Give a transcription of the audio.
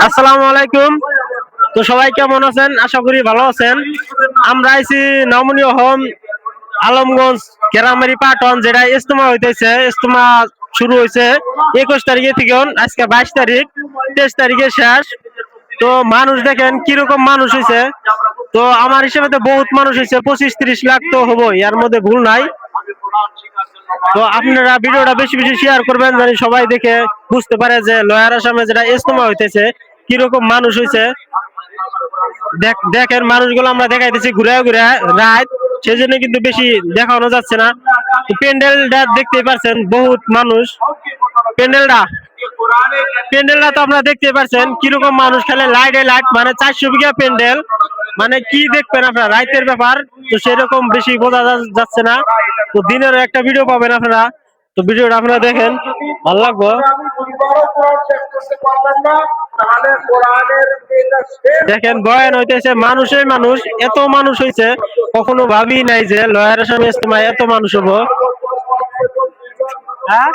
আসসালামু আলাইকুম। তো সবাই কেমন আছেন? আশা করি ভালো আছেন। আমরা আইছি নমনীয় হোম আলমগঞ্জ কেরামারি পাটন, যেটা ইজতেমা হইতেছে। ইজতেমা শুরু হয়েছে 21 তারিখে থেকে, আজকে 22 তারিখ, 23 তারিখে শেষ। তো মানুষ দেখেন কিরকম মানুষ হয়েছে। তো আমার হিসেবে তো বহুত মানুষ হয়েছে, 25-30 লাখ তো হবই, এর মধ্যে ভুল নাই। তো আপনারা ভিডিওটা বেশি বেশি শেয়ার করবেন, জানি সবাই দেখে বুঝতে পারে যে লয়ার আসামে যেটা ইজতেমা হইতেছে কিরকম মানুষ হয়েছে। দেখেন মানুষগুলো আমরা দেখাইতেছি ঘুরে ঘুরে রাত, সেজন্য কিন্তু বেশি দেখানো যাচ্ছে না। প্যান্ডেলটা দেখতে পাচ্ছেন, বহুত মানুষ। প্যান্ডেলটা প্যান্ডেলটা তো আপনারা দেখতে পাচ্ছেন কিরকম মানুষ, খেলে লাইটে লাইট, মানে 400 বিঘা প্যান্ডেল। মানে কি দেখবেন আপনারা, রাইতের ব্যাপার তো সেরকম বেশি বোঝা যাচ্ছে না। তো দিনের একটা ভিডিও পাবেন আপনারা। তো ভিডিওটা আপনারা দেখেন, ভালো লাগবে। দেখেন বয়ান হইতেছে, মানুষের মানুষ, এত মানুষ হয়েছে কখনো ভাবি নাই যে লয়ার আসামে ইজতেমায় এত মানুষ হবো। হ্যাঁ।